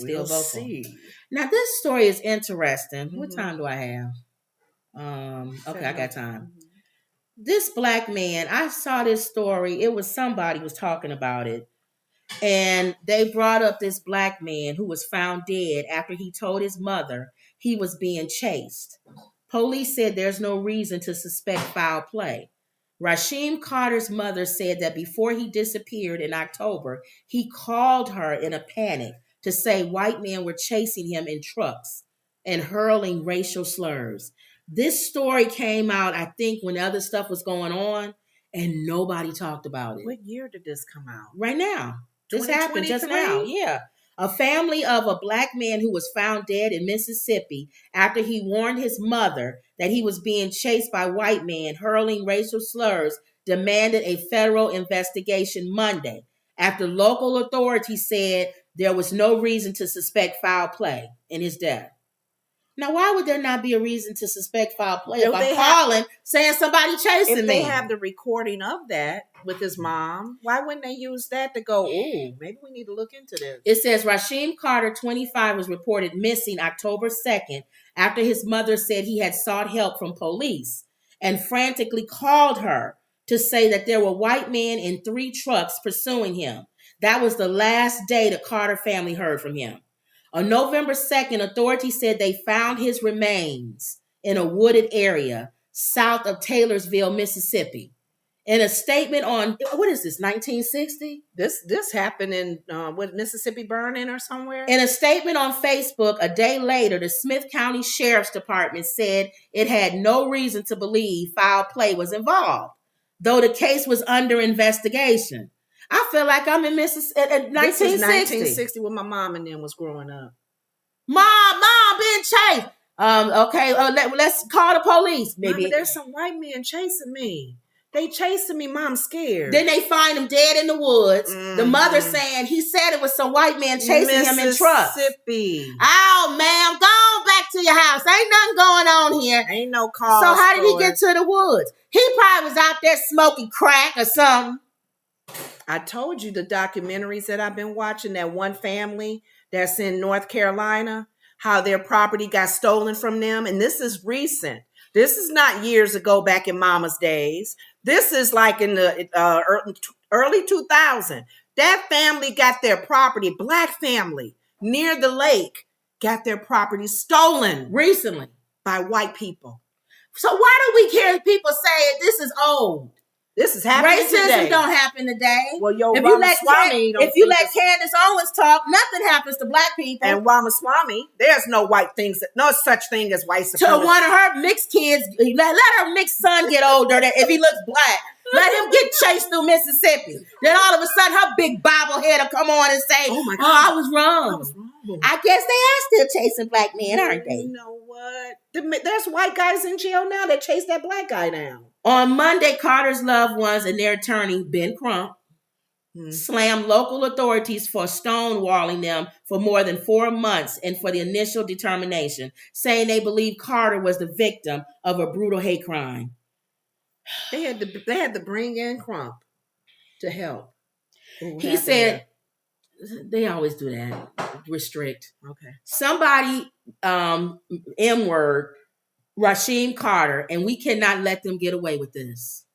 Still vote for him. See. Now this story is interesting. Mm-hmm. What time do I have? Okay, I got time. Mm-hmm. This black man, I saw this story. It was somebody was talking about it. And they brought up this black man who was found dead after he told his mother he was being chased. Police said there's no reason to suspect foul play. Rasheem Carter's mother said that before he disappeared in October, he called her in a panic to say white men were chasing him in trucks and hurling racial slurs. This story came out, I think, when other stuff was going on, and nobody talked about it. What year did this come out? Right now. This happened just now. Yeah. A family of a black man who was found dead in Mississippi after he warned his mother that he was being chased by white men hurling racial slurs demanded a federal investigation Monday after local authorities said there was no reason to suspect foul play in his death. Now, why would there not be a reason to suspect foul play if I'm calling saying somebody chasing me? If they have the recording of that with his mom, why wouldn't they use that to go, ooh, maybe we need to look into this? It says Rasheem Carter, 25, was reported missing October 2nd after his mother said he had sought help from police and frantically called her to say that there were white men in 3 trucks pursuing him. That was the last day the Carter family heard from him. On November 2nd, authorities said they found his remains in a wooded area south of Taylorsville, Mississippi. In a statement on, what is this, 1960? This happened in, Mississippi burning or somewhere? In a statement on Facebook a day later, the Smith County Sheriff's Department said it had no reason to believe foul play was involved, though the case was under investigation. I feel like I'm in Mississippi at 1960. This is 1960 when my mom and them was growing up. Mom, being chased. Okay, let's call the police. Maybe Mama, there's some white men chasing me. They chasing me. Mom, scared. Then they find him dead in the woods. Mm-hmm. The mother saying he said it was some white man chasing him in trucks. Mississippi. Oh, ma'am, go on back to your house. Ain't nothing going on here. Ain't no call. So how did he get to the woods? He probably was out there smoking crack or something. I told you the documentaries that I've been watching, that one family that's in North Carolina, how their property got stolen from them. And this is recent. This is not years ago back in Mama's days. This is like in the early 2000s. That family got their property, black family, near the lake, got their property stolen recently by white people. So why do we care if people say this is old? This is happening today. Racism don't happen today. Well, if you let Candace Owens talk, nothing happens to black people. And Ramaswamy, there's no such thing as white supremacy. To one of her mixed kids, let her mixed son get older. If he looks black, let him get chased through Mississippi. Then all of a sudden, her big bobblehead will come on and say, "Oh my God, I was wrong." I guess they are still chasing black men, aren't they? You know what? There's white guys in jail now that chase that black guy down. On Monday, Carter's loved ones and their attorney, Ben Crump, slammed local authorities for stonewalling them for more than 4 months and for the initial determination, saying they believe Carter was the victim of a brutal hate crime. They had to bring in Crump to help. He said, they always do that, restrict. Okay. Somebody, M-word, Rasheem Carter, and we cannot let them get away with this.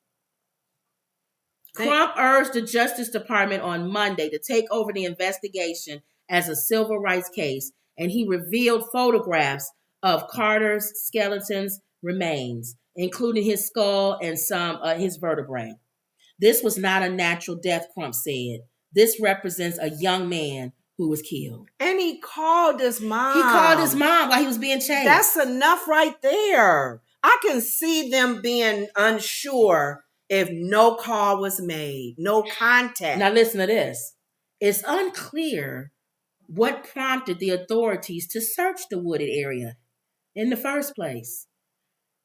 Crump urged the Justice Department on Monday to take over the investigation as a civil rights case, and he revealed photographs of Carter's skeleton's remains, including his skull and some his vertebrae. This was not a natural death, Crump said. This represents a young man who was killed. And he called his mom. He called his mom while he was being chased. That's enough right there. I can see them being unsure if no call was made, no contact. Now listen to this. It's unclear what prompted the authorities to search the wooded area in the first place.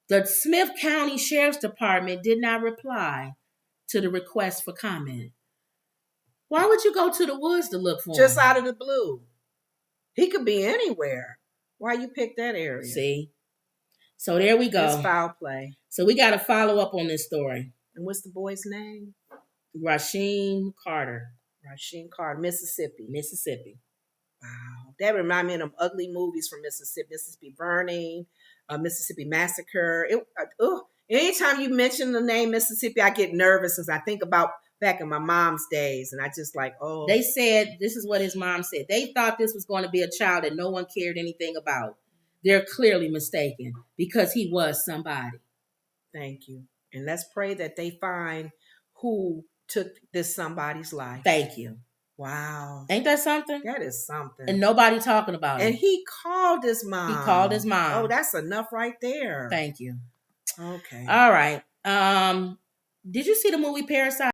The Smith County Sheriff's Department did not reply to the request for comment. Why would you go to the woods to look for him? Just out of the blue. He could be anywhere. Why you pick that area? See? So there we go. It's foul play. So we got to follow up on this story. And what's the boy's name? Rasheem Carter. Rasheem Carter, Mississippi. Mississippi. Wow. That remind me of them ugly movies from Mississippi, Mississippi Burning, Mississippi Massacre. Anytime you mention the name Mississippi, I get nervous as I think about back in my mom's days, and I just like, oh. They said, this is what his mom said. They thought this was going to be a child that no one cared anything about. They're clearly mistaken because he was somebody. Thank you. And let's pray that they find who took this somebody's life. Thank you. Wow. Ain't that something? That is something. And nobody talking about it. And he called his mom. He called his mom. Oh, that's enough right there. Thank you. Okay. All right. Did you see the movie Parasite?